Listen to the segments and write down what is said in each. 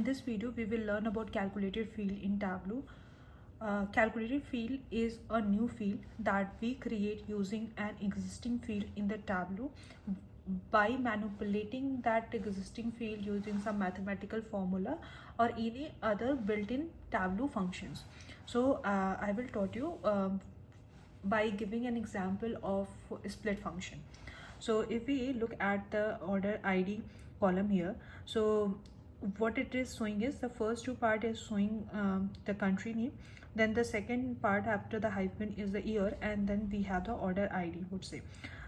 this video, we will learn about calculated field in Tableau. Calculated field is a new field that we create using an existing field in the Tableau by manipulating that existing field using some mathematical formula or any other built-in Tableau functions. So I will taught you by giving an example of split function. So if we look at the order ID column here, so what it is showing is the first two part is showing the country name, then the second part after the hyphen is the year, and then we have the order ID would say.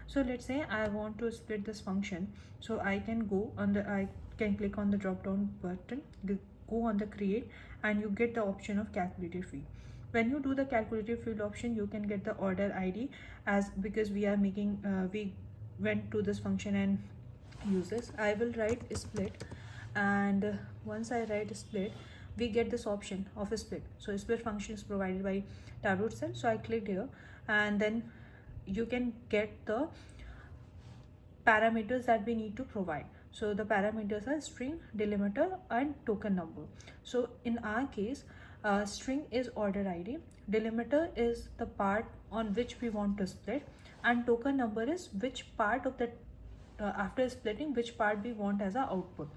So let's say I want to split this function, so I can click on the drop down button, go on the create, and you get the option of calculated field. When you do the calculated field option, you can get the order ID as because we are making we went to this function and use this. I will write split, and once I write split, we get this option of a split. So split function is provided by Tableau itself. So I clicked here, and then you can get the parameters that we need to provide. So the parameters are string, delimiter, and token number. So in our case, string is order ID, delimiter is the part on which we want to split, and token number is which part of the after splitting which part we want as a output.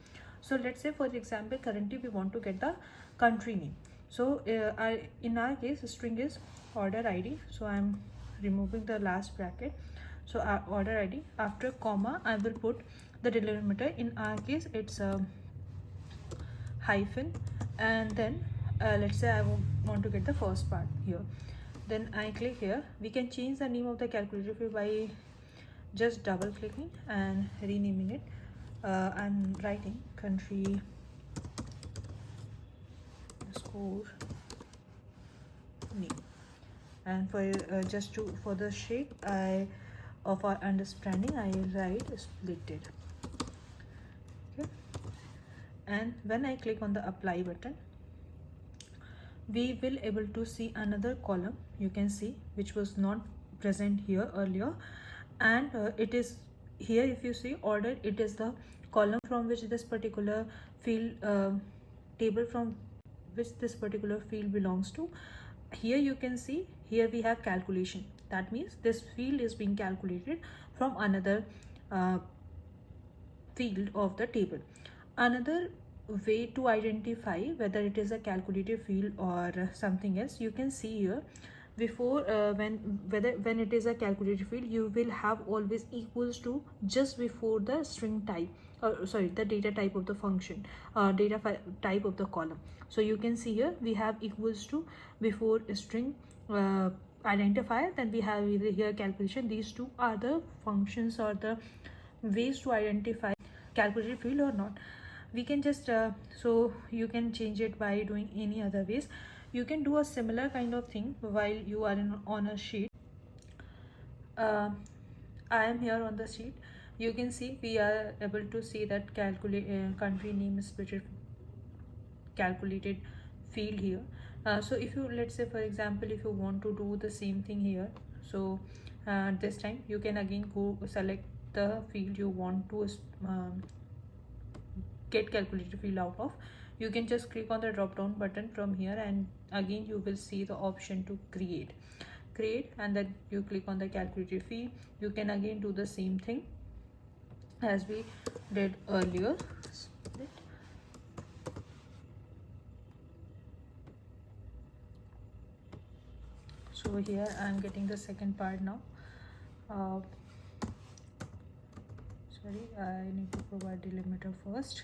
So let's say for example currently we want to get the country name. So in our case string is order ID, so I'm removing the last bracket. So order ID, after comma I will put the delimiter. In our case it's a hyphen, and then let's say I want to get the first part here. Then I click here. We can change the name of the calculator field by just double clicking and renaming it. I'm writing country score name, and for just to for the shape of our understanding, I write splitted. Okay, and when I click on the apply button, we will able to see another column, you can see, which was not present here earlier, and it is here. If you see order, it is the column from which this particular field table from which this particular field belongs to. Here you can see, here we have calculation. That means this field is being calculated from another field of the table. Another way to identify whether it is a calculated field or something else, you can see here before when it is a calculated field, you will have always equals to just before the string type, or sorry, the data type of the function, type of the column. So you can see here we have equals to before string identifier, then we have either here calculation. These two are the functions or the ways to identify calculated field or not. We can just so you can change it by doing any other ways. You can do a similar kind of thing while you are on a sheet. I am here on the sheet. You can see we are able to see that country name is calculated field here. So if you, let's say for example, if you want to do the same thing here, so this time you can again go select the field you want to get calculated field out of. You can just click on the drop down button from here, and again you will see the option to create, and then you click on the calculated field. You can again do the same thing as we did earlier. So here I am getting the second part now. Sorry, I need to provide delimiter first.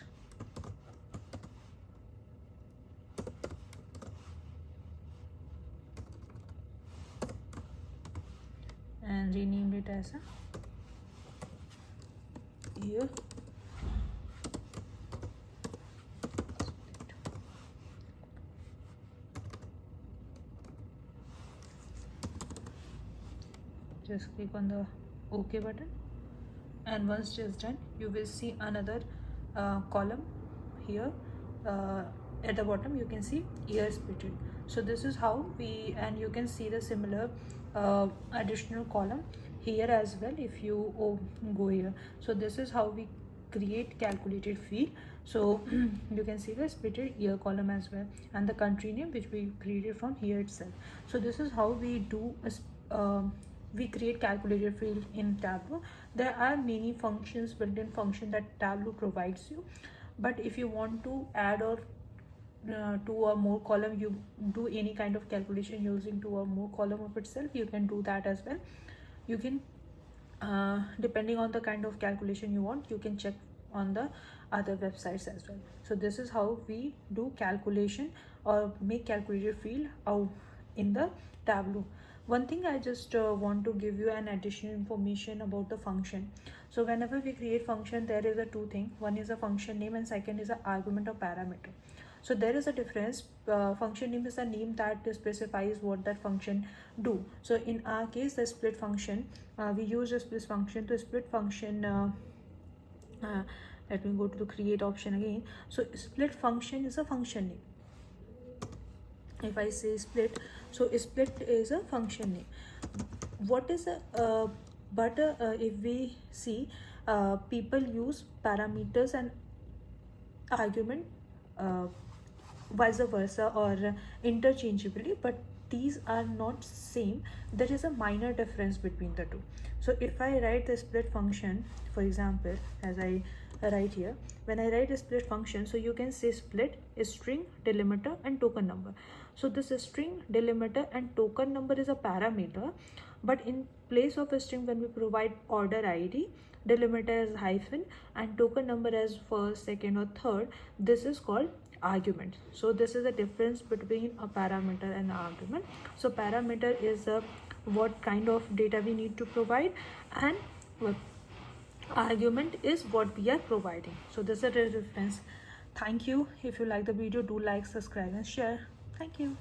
And rename it as a year. Just click on the OK button, and once it is done, you will see another column here. At the bottom you can see year splitted. So this is how we, and you can see the similar additional column here as well if you go here. So this is how we create calculated field. So you can see the splitted year column as well, and the country name which we created from here itself. So this is how we do we create calculated field in Tableau. There are many functions, built-in function that Tableau provides you, but if you want to add or two or more column, you do any kind of calculation using two or more column of itself, you can do that as well. You can depending on the kind of calculation you want, you can check on the other websites as well. So this is how we do calculation or make calculated field out in the Tableau. One thing I just want to give you an additional information about the function. So whenever we create function, there is a two thing. One is a function name and second is an argument or parameter. So there is a difference. Function name is a name that specifies what that function do. So in our case, the split function, we use the split function. To split function, let me go to the create option again. So split function is a function name. If I say split, so split is a function name. What is a if we see, people use parameters and argument vice versa or interchangeably, but these are not same. There is a minor difference between the two. So if I write the split function, for example, as I write here, when I write a split function, so you can say split is string, delimiter and token number. So this string, delimiter and token number is a parameter, but in place of a string, when we provide order ID, delimiter as hyphen and token number as first, second or third, this is called argument. So this is the difference between a parameter and an argument. So parameter is what kind of data we need to provide, and argument is what we are providing. So this is the difference. Thank you. If you like the video, do like, subscribe and share. Thank you.